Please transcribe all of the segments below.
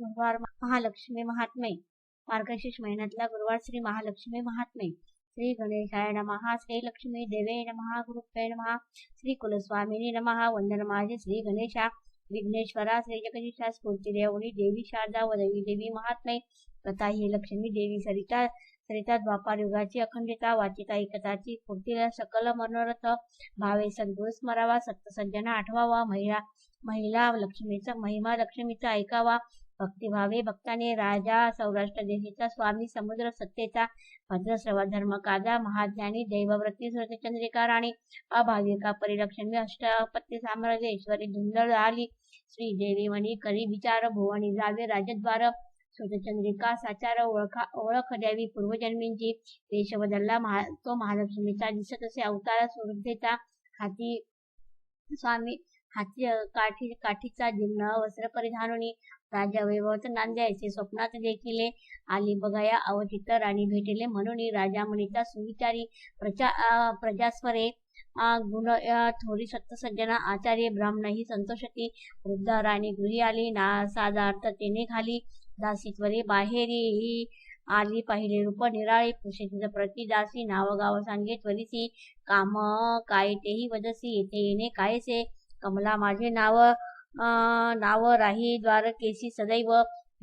गुरुवार महालक्ष्मी महात्म्य. मार्गशीर्ष महिन्यातला गुरुवार श्री महालक्ष्मी महात्म्य. श्री गणेशाय नमः. श्री लक्ष्मी देवे नमः. गुरुप्रे नमः. श्री कुलस्वामिनी नमः. वंदन माझे श्री गणेशा विघ्नेश्वरा श्री जगदीशा स्फूर्तिदेवनी देवी शारदा वदवी देवी महात्म्य. कथा ही लक्ष्मी देवी सरिता द्वापार युगाची अखंडिता वाचिता एकताची पूर्तीला सकल मनोरथ भावे सद्गुरु स्मरावा. सप्तसज्जना आठवावा. महिला लक्ष्मीचा महिमा लक्ष्मीचा ऐकावा. भक्तिभावे भक्ताने राजा सौराष्ट्र देशाचा स्वामी समुद्र सत्तेचा भद्रश्रवा धर्मकाजा महाज्ञानी दैवव्रती श्रुतचंद्रिका राणी अभाविका परिलक्ष्मी अष्टपत्ती साम्राज्य ऐश्वरी धुंदळ आली. श्रीदेवी मणी करी विचार भुवनी जावे राजद्वार. श्रुतचंद्रिका साचार ओळख द्यावी पूर्वजन्मींची. वेश बदलला तो महालक्ष्मीचा दिसत असे अवतार स्वरूपतेचा. हाती स्वामी हाती काठीचा जिन्न वस्त्र परिधानुनी राजा वैभवत नांदे ऐसे स्वप्नात देखिले. आली बघाया अवचित राणी भेटिले म्हणून राजा म्हणीचा सुविचारी प्रजास्वरे गुण थोरी सत्तसज्जना आचार्य ब्राह्मणही संतोषती. वृद्ध राणी गृही आली ना साधार्थ तेने खाली. दासीत्वरे बाहेरी आली पाहिले रूप निराळे. पुरुषेच प्रति दासी नाव गाव सांगे त्वरिसी. काम काय तेही वदसी येथे येणे कायसे. कमला माझे नाव राही द्वारकेशी सदैव.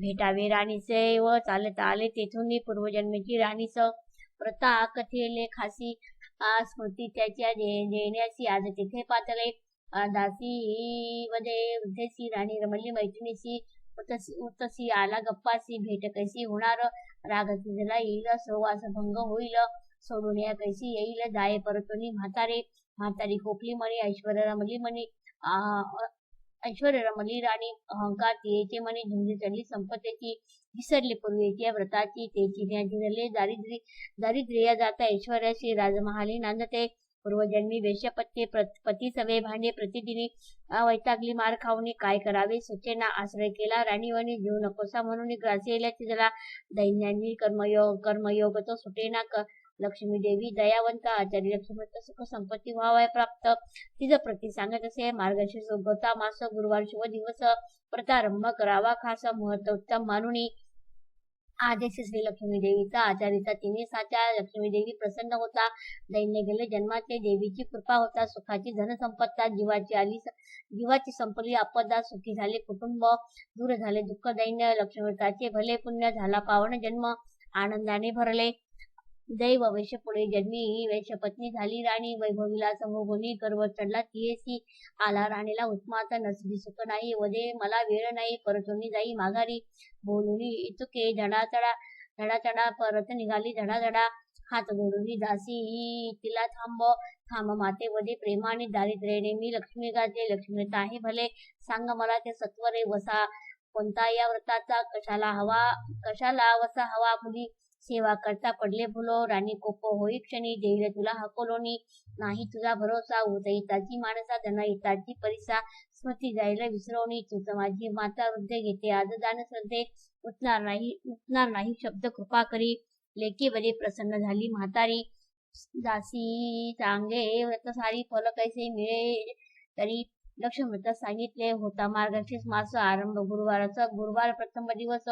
भेटावे राणीचे व चालता आले तेथून पूर्वजन्मीची राणीस. प्रता कथेले खासी स्मृती त्याच्या देण्याची आज तिथे पातळे. दासी वदे वृद्धेसी राणी रमली मैत्रिणीशी. उतसी आला गप्पासी भेट कैसी होणार. राग तिजला येईल सहवास भंग होईल. सोडून या कैसी येईल जाये परतोनी म्हातारी कोकली म्हणे ऐश्वर्य रमली राणी. अहंकार तियेचे म्हणे झुंजी चढली संपत्तीची. विसरली पूर्वीच्या व्रताची तेची न्याजिरले दारिद्र्य जाता ऐश्वर्याशी. राजमहाली नांदते पूर्वजन्मी वेश्यपत्ये पती सवे भांडे प्रतिदिनी. वैतागली मार खाऊनी काय करावे सुचेना. आश्रय केला राणीवणी जीव नकोसा म्हणून ग्रासेला तिजला. दैन्यांनी कर्मयोग तो सुटेना. लक्ष्मी देवी दयावंत आचार्य लक्ष्मी सुख संपत्ती व्हावाय प्राप्त. तिचं प्रति सांगत असे मार्गशीर्ष उगवता मास गुरुवार शुभ दिवस. प्रतारंभ करावा खास मुहूर्त उत्तम मानुनी. आदेश श्री लक्ष्मी देवीचा आचार्याचा तिने साचा. लक्ष्मी देवी प्रसन्न होता. दैन्य गेले जन्माचे देवीची कृपा होता. सुखाची धनसंपत्ता जीवाची संपली आपदा. सुखी झाले कुटुंब दूर झाले दुःख दैन्य. लक्ष्मीव्रताचे भले पुण्य झाला पावन जन्म. आनंदाने भरले दैव वैश्य पुढे जन्मी. वैश्यपत्नी झाली राणी. वैभवीला समोगुणी गर्व चढला तियेसी. आला राणीला उत्मात नसली सुख नाही. वदे मला वेळ नाही परतुनी जाई माघारी. बोलुनी इतुके धडाधडा परत निघाली धडाधडा. हात जोडुनी दासी तिला थांब माते वदे प्रेमाने. दारिद्र्याने मी लक्ष्मी गाते. लक्ष्मीता आहे भले सांग मला ते सत्वरे वसा. कोणता या व्रताचा कशाला वसा हवा मुली. सेवा करता पडले भुलो. राणी कोप होई क्षणी. देईल तुला हकोलोनी. नाही तुझा भरोसा. उदयिताची माणसा धनहिताची परिसा. स्मृती जायला विसरवणी. तूच माझी माता वृद्ध घेते आज दान श्रद्धे. उठणार नाही शब्द कृपा करी. लेकी बरे प्रसन्न झाली म्हातारी. दासी चांगे व्रतसारी. फल कैसे मिळे तरी. लक्ष्मीव्रत सांगितले होता मार्गशीर्ष मास आरंभ गुरुवाराचा. गुरुवार प्रथम दिवस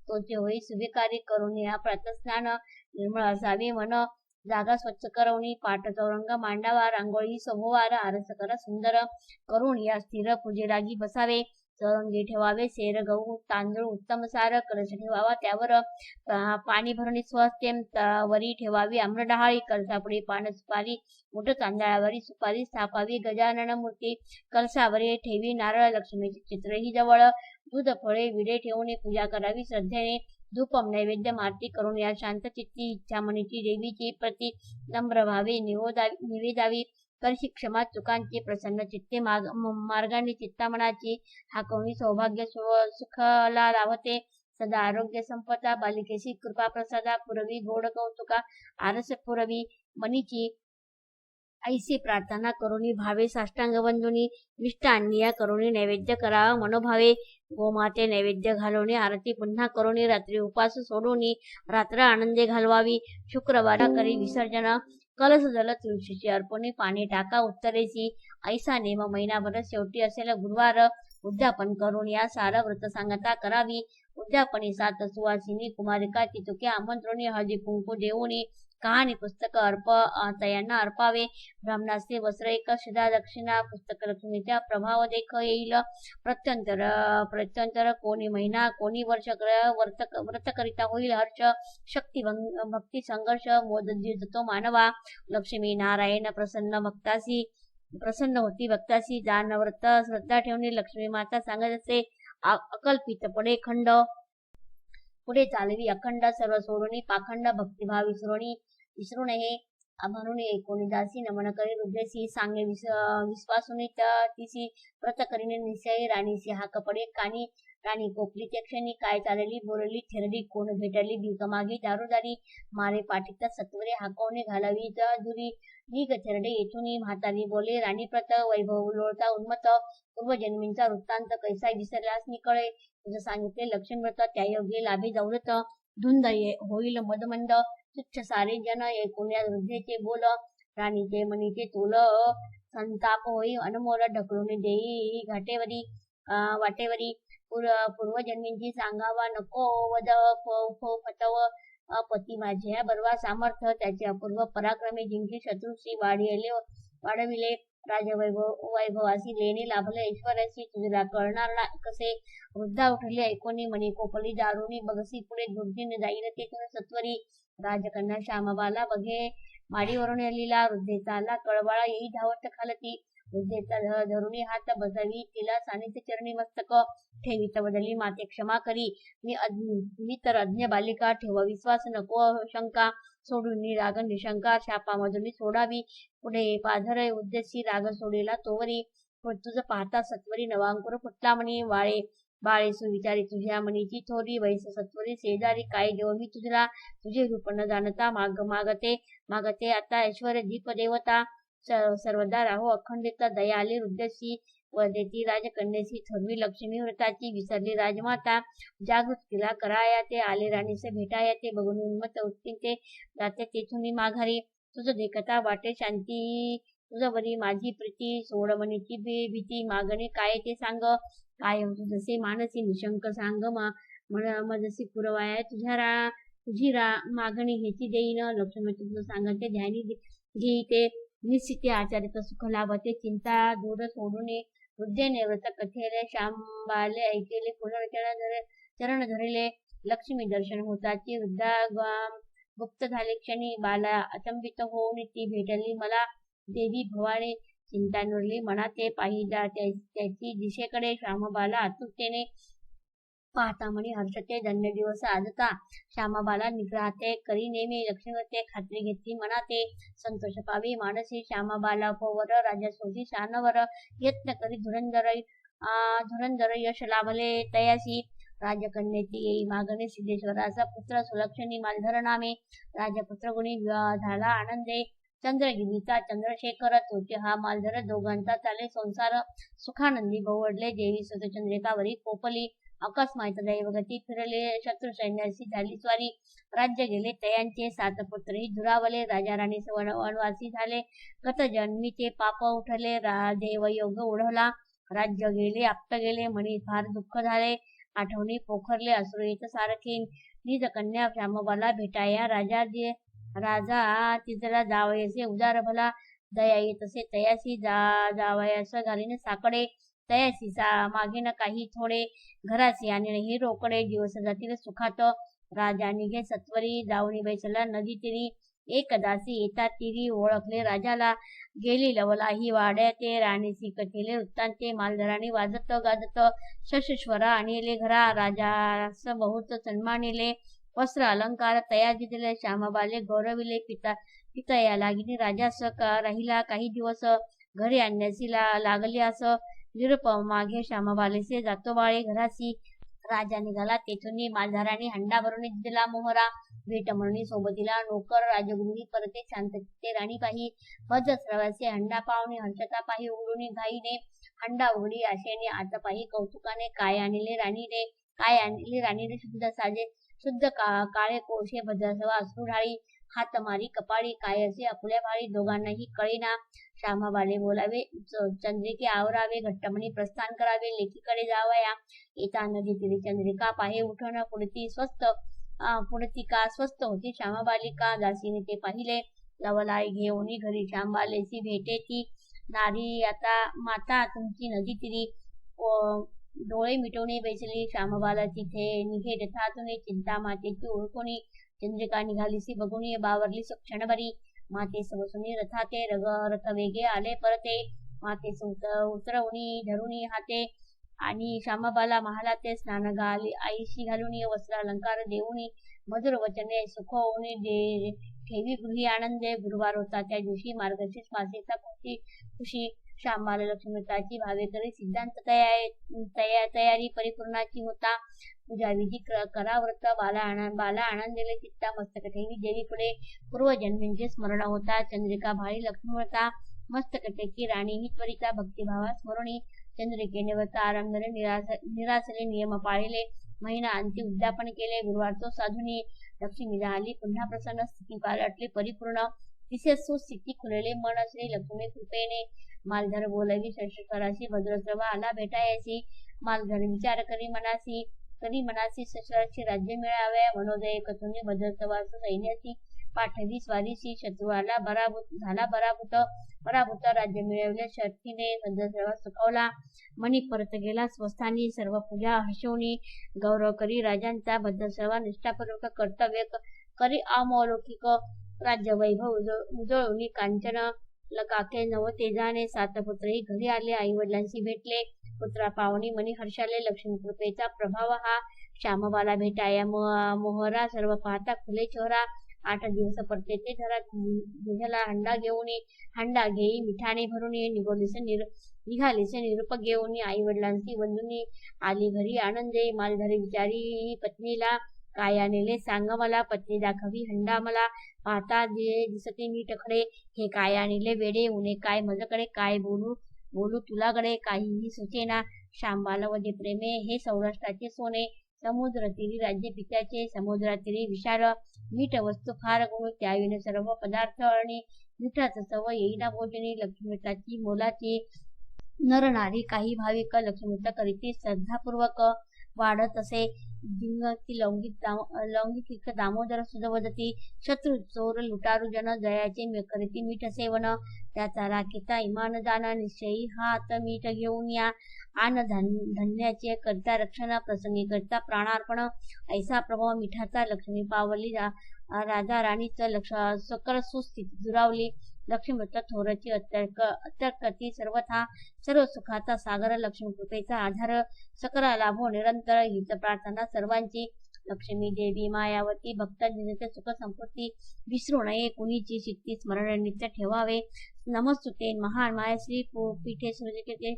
तोचे होई शुभकारी. करून या प्रातस्नान निर्मळ असावे मन. जागा स्वच्छ करवणी. पाठ चौरंग मांडावा. रांगोळी सोमवार आरस करा सुंदर. करून या स्थिर पूजे लागी बसावे. चौरंगी ठेवावे सेर गहू तांदूळ उत्तम सार. कलश ठेवावा त्यावर पाणी भरणी स्वस्ते. वरी ठेवावी आम्र डहाळी. कलशापुढे पान सुपारी. मोठ तांदळावरी सुपारी स्थापावी. गजानन मूर्ती कलशावरी ठेवी. नारळ लक्ष्मीचे चित्र ही जवळ. दूध फळे विडे ठेवून पूजा करावी श्रद्धेने. धूपम नैवेद्य आरती करून या शांत चित्ती. इच्छामणीची देवीची प्रति नम्र भावे निवेदावी. करशी क्षमा चुकांची प्रसन्न चित्ते. मार्गाने चित्तामनाची. हाकवणी सौभाग्य सुखला लाभते. सदा आरोग्य संपदा. बालिकेशी कृपा प्रसादा. पुरवी गोड कौतुका आरस पुरवी मनीची. ऐसी प्रार्थना करुणी भावे साष्टांग वंदुनी. मिष्टान्नी या करुणी नैवेद्य करावा मनोभावे. गोमाते नैवेद्य घालवणे आरती पुन्हा करुणी. रात्री उपास सोडून रात्र आनंदे घालवावी. शुक्रवारा करी विसर्जन. कलश जल तुळशीची अर्पणी. पाणी टाका उत्तरेची. ऐसा नेम महिनाभर शेवटी असेल गुरुवार. उद्यापन करून या सार व्रत सांगता करावी. उद्यापनी सात सुवासिनी कुमारिका तितुके आमंत्रोणी हळदी कुंकू देऊनी कहाणी पुस्तक तयांना अर्पावे. ब्राह्मणाचे वस्त्र एक शिदा दक्षिणा पुस्तक लक्ष्मीच्या प्रभाव देख येईल. प्रत्यंतर कोणी महिना कोणी वर्ष व्रत करिता होईल हर्ष. शक्ती भक्ती संघर्ष मोद तो मानवा. लक्ष्मी नारायण प्रसन्न होती भक्तासी. दान व्रत श्रद्धा ठेवणे लक्ष्मी माता सांगत असे. अकल्पित पडे खंड पुढे चालवी अखंड. सर्व सोडून पाखंड भक्तिभाव विसरू नये म्हणून एकोणी दासी नमन करी हृदयसी सांगे विश्वासून तिसी व्रत करीने निश्चय. राणीसी हाक पडे कानी राणी कोपली ते क्षणी. काय चालली बोलली थेरडी कोण भेटली भीक मागे दारोदारी. मारे पाठीत सत्वरे हाकवणे घालावी दुरी. निघ थेरडे येथून म्हातारी बोले राणी प्रत. वैभव लोळता उन्मत पूर्वजन्मींचा वृत्तांत कैसा विसरल्यास निकळे. तुझं सांगितले लक्षण व्रत त्या योगे लाभे जाऊरत. धुंद होईल मदमंद तुच्छ सारे जन ऐकून या वृद्धेचे बोल. राणीचे मनीचे तोल संताप होई अनमोल ढकलून देई वाटेवरी. पूर्वजन्मींची सांगावा नको वद फतव. पती माझ्या बरवा सामर्थ्य त्याचे अपूर्व पराक्रमे जिंकली शत्रूशी वाढविले. वैभवासी लेणे लाभले ऐश्वर्याशी तुझला कळणार कसे. वृद्धा उठले ऐकोनी मणी कोपली दारुणी बगसी पुढे दुर्दीन जाईल तेथून सत्वरी. राजकन्या श्यामबाला बघे माडीवरून आलीला. वृद्धेचा आला कळवाळा येई धावत खालती. वृद्धेचा धरुणी हात बसवी तिला सानिध्य चरणी मस्तक ठेवीत बदली माते क्षमा करी. मी तर अज्ञ बालिका ठेवा विश्वास नको शंका. सोडून राग निशंका शापामधून सोडावी. पुढे पाझर उद्देशी राग सोडेला तोवरी. तुझ पाहता सत्वरी नवांकुर फुटला म्हणे बाळे सुविचारी तुझ्या मनीची थोरी. वैस सत्वरी शेजारी काय देव मी तुझला. तुझे रूप न जाणता मागते आता ऐश्वर दीप देवता. सर्वदा राहो अखंडित दया आली हृदयशी. व देती राजकन्येशी थोरवी लक्ष्मी व्रताची. विसरली राजमाता जागृत तिला कराया ते. आले राणीसे भेटाया ते बघून उन्मत उत्तीन ते. जाते तेथून माघारी तुझं देखता वाटे शांती. तुझं बरी माझी प्रीती सोड मनीची भीती. मागणे काय ते सांग काय जसे मानसी निशंक सांग. मजसी पुरवाया तुझी मागणी हेची देईन. लक्ष्मी तुझं सांगते ध्यानी घेई ते. निश्चिते आचारित सुख लाभते चिंता दूर सोडून. वृद्धेने व्रत कथेले श्यामबाले ऐकेले चरण धरले. लक्ष्मी दर्शन होताची वृद्धा गुप्त झाले क्षणी. बाला अचंबित होऊन ती भेटली मला देवी भवानी. चिंता नुरली मनाते पाहिजा त्याची दिशेकडे. श्यामबाला आतुरतेने पाहता म्हणे हर्षते धन्य दिवस आजता. श्यामबाला निग्रहाते करी नेमी. लक्ष्मीवरते खात्री घेतली मनाते. संतोष पावी मानसी श्यामबाला पोवर. राजसोजी शानवर यत्न करी धुरंधर यश लाभले तयासी. राजकन्येची येई मागणे सिद्धेश्वराचा पुत्र. सुलक्षणी मालधर नामे राजपुत्र गुणी झाला आनंदे. चंद्रगिरीचा चंद्रशेखर तोचे हा मालधर. दोघांचा चाले संसार सुखानंदी भवडले. देवी सुतचंद्रिकावरी कोपली. अकस्मात दैवगती फिरले. शत्रु सैन्याशी झाली स्वारी. राज्य गेले तयांचे सात पुत्रही दुरावले. राजा राणी वनवासी झाले. गत जन्मीचे पाप उठले. देवयोग ओढवला. राज्य गेले आप्त गेले. म्हणी फार दुःख झाले. आठवणी पोखरले अश्रू येत सारखे. निज कन्या श्यामबाला भेटाया राजा तिजला जावयाचे उदार भला. दया येतसे तयासी जावयास घालीने साकडे. तयासी मागीन काही थोडे. घरासी आणि ही रोकडे. दिवस जातील सुखात. राजा निघे सत्वरी जाऊनी बैसला नदी तिरी. एक दासी येता तिरी ओळखले राजाला. गेली लवला ही वाड्या ते. राणीसी कथिले वृत्तांते. मालधराणी वाजत गाजत शशेश्वरा आणले घरा. राजास बहुत सन्मानिले. वस्त्र अलंकार तया दिले. श्यामबाले गौरविले. पितया लागिनी राजास राहिला काही दिवस. घरी आणण्यासी लागली अस. निरुप मागे श्यामबालेसे जातो बाळे घरासी. राजा निघाला तेथून मालधाराने हंडा भरून दिला मोहरा. भेट म्हणून सोबतीला नोकर. राजगृही परते शांतते राणी पाही. भज श्रवासे हंडा पाहुणे हर्षता पाही. उघडून घाईने हंडा उघडी आशेने आत पाही कौतुकाने. काय आणले राणीने शुद्ध साजे शुद्ध काळे कोळशे भद्रसवा अश्रू ढाळी. हातमारी कपाळी काय असे आपुल्या भाळी दोघांनाही कळेना. श्यामाबाले बोलावे चंद्रिके आवरावे घट्टमणी प्रस्थान करावे लेकीकडे जावया. येता नदी तीरी चंद्रिका पाहे उठण पुढती का स्वस्त होती श्यामाबालिका. दासीने ते पाहिले लवलाई घेऊनी घरी श्यामबालेसी भेटे ती. नारी आता माता तुमची नदी तीरी डोळे मिटवणे बैसली श्यामबाला तिथे. निघे रथातून चिंता मातेची ओळखुनी चंद्रिका निघालीसी बघुनी बावरली क्षणभरी. माते सवसुनी रथाते रथ वेगे आले परते. माते उतरवणी धरुणी हाते आणि श्यामबाला महालाते स्नान घाली आईशी घालुनी वस्त्र अलंकार देऊनी मधुर वचने सुखवणी ठेवी गृही आनंदे. गुरुवार होता त्या दिवशी मार्गशीर्ष मासेचा खुशी. श्यामबाला लक्ष्मीवृताची भावे करी सिद्धांत तयारी परिपूर्णाची होता. पूजा विधी करा व्रत बाला आनंदेले चित्ता मस्तक ठेवी देवी पुढे. पूर्वजन्मींचे स्मरण होता चंद्रिका भाळी लक्ष्मीव्रता. मस्तकटेची राणी ही त्वरिता भक्तिभावा स्मरणी. चंद्रिकेने व्रत आरंभले निरासले नियम पाळले. महिना अंती उद्यापन केले गुरुवारचो साधुनी. लक्ष्मी झाली पुन्हा प्रसन्न स्थिती पालटली परिपूर्ण. तिसे सुस्थिती खुलेले मन श्री लक्ष्मी कृपेने. मालधर बोलवी संस्काराशी भद्रसभा आला भेटायसी. मालधर विचार करी मनासी सशराची राज्य मिळावे. मनोदय कथुनी भद्रसभास सैन्याची पाठवी स्वारीशी. शत्रुवाला पराभूत राज्य मिळवले शर्थीने भद्रसभा सुखवला. मणी परत गेला स्वस्थानी सर्व पूजा हर्षवणी. गौरव करी राजांचा भद्रसभा निष्ठापूर्वक कर्तव्य करी अमौलौकिक राज्य वैभव उजळवणी. कांचन लकाके नव तेजाने 7 पुत्रही घरी आले आई वडिलांशी भेटले. पुत्रा पावनी मनी हर्षाले लक्ष्मी कृपेचा प्रभाव हा. श्यामबाला भेटाया मोहरा सर्व पाहता खुले चेहरा. 8 दिवस परते ते धरा हंडा घेई मिठाने भरून निघालीसे निरूप घेऊन. आई वडिलांची वंदुनी आली घरी आनंदे. मालधरी विचारी पत्नीला काय आणले सांग मला. पत्नी दाखवी हंडा मला पाहता दिसते नीटकडे. हे काय आणले वेडे उणे काय मजकडे. काय बोलू तुलाकडे काहीही सुचेना. श्यामबाला वदे प्रेमे हे सौराष्ट्राचे सोने. समुद्र तीरी राज्य पित्याचे समुद्रातीरी विशाल. मीठ वस्तू फार गोड त्याविने सर्व पदार्थ आणि मिठाच चव येईना भोजनी. लक्ष्मीवृताची मोलाची नर नारी काही भाविक लक्ष्मीवृत करीती श्रद्धापूर्वक वाढत असे. लौंगिक दामोदर सुधवदती. शत्रु चोर लुटारू जन जयाचे करीती मीठ सेवन. त्याचा राखीता इमान दान निश्चयी हात मीठ घेऊन या. आन धन्याचे करता रक्षण प्रसंगी करता प्राणार्पण. ऐसा प्रभाव मिठाचा लक्ष्मी पावली राजा राणीच सकळ सुस्थिती दुरावली. लक्ष्मीवृत थोरची अत्यर्कती सर्वथा सर्व सुखाचा सागर. लक्ष्मी कृपेचा आधार सकरा लाभो निरंतर हीच प्रार्थना सर्वांची. लक्ष्मी देवी मायावती भक्तांचे सुख संपत्ती विसरू नये कुणीची. सिद्धी स्मरण नित्य ठेवावे. नमस्तुते महान मायश्री पीठे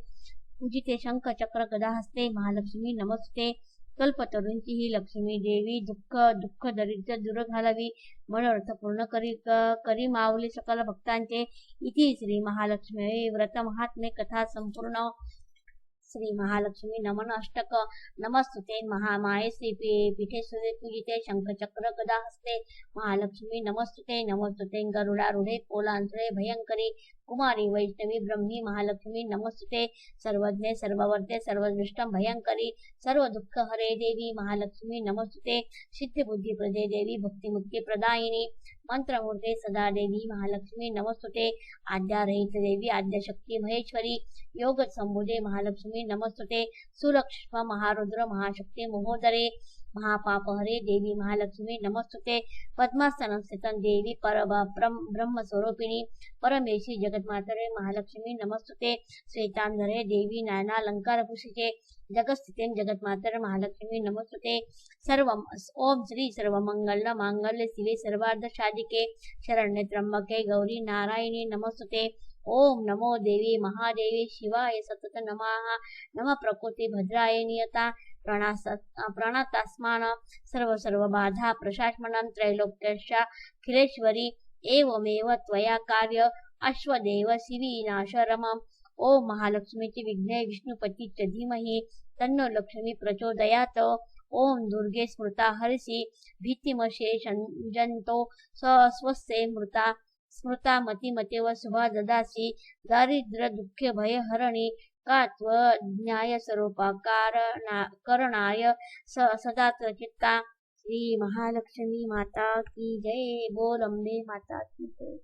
पूजिते शंख चक्र गदा हस्ते. महालक्ष्मी नमस्ते. कल्पतरूंची ही लक्ष्मी देवी दुःख दरिद्र दूर घालावी. मनोरथ पूर्ण करी मावली सकल भक्तांचे. इति श्री महालक्ष्मी व्रत महात्म्य कथा संपूर्ण. श्री महालक्ष्मी नमन अष्टक. नमस्तुते महामाये श्री पीठे पूजिते शंख चक्र गदा हस्ते. महालक्ष्मी नमस्तुते गरुडारूढे पोलांतळे भयंकरी. कुमारी वैष्णवी ब्रह्मी महालक्ष्मी नमस्तुते. सर्वज्ञे सर्ववर्ते सर्वदृष्टं भयंकरी. सर्व दुःख हरे देवी महालक्ष्मी नमस्तुते. सिद्धिबुद्धी प्रदे देवी भक्तिमुक्ती प्रदायिनी. मंत्रमूर्ते सदा देवी महालक्ष्मी नमस्तुते. आद्यारहित देवी आद्यशक्ती महेश्वरी. योग संबुधे महालक्ष्मी नमस्तुते. सुलक्ष्म महारुद्र महाशक्ती महोदरे. महापाप हरे देवी महालक्ष्मी नमस्तुते. पद्मासन स्थितं देवी ब्रह्म स्वरूपिणी. परमेशी जगन्मातरे महालक्ष्मी नमस्तुते. श्वेतांधरे देवी नयनालंकार भूषिते. जगस्थिते जगन्मातर महालक्ष्मी नमस्तुते. ओम श्री सर्वमंगल मांगल्य शिवे सर्वार्थ साधिके. शरण्ये त्र्यंबके गौरी नारायणी नमस्तुते. ओम नमो देवी महादेवी शिवाय सतत नमः प्रकृती भद्राय नियता. प्रणतास्मान सर्व बाधा प्रशासमनं त्रैलोक्यस्या खिलेश्वरी. एवमेव त्वया कार्य अश्वदेव शिविनाशरमम्. ओम महालक्ष्मीची विघ्ने विष्णुपतीच धीमहि तन्नो लक्ष्मी प्रचोदयात. ओम दुर्गे स्मृता हरिषि भीतिमशे जंतो स्वस्ये स्मृता मतिमतेव शुभा ददासी दारिद्र्य दुःख भय हरणी का त्व ज्ञाय करणाय सदा चित्ता। श्री महालक्ष्मी माता की जय। बोल अम्बे माता की जय।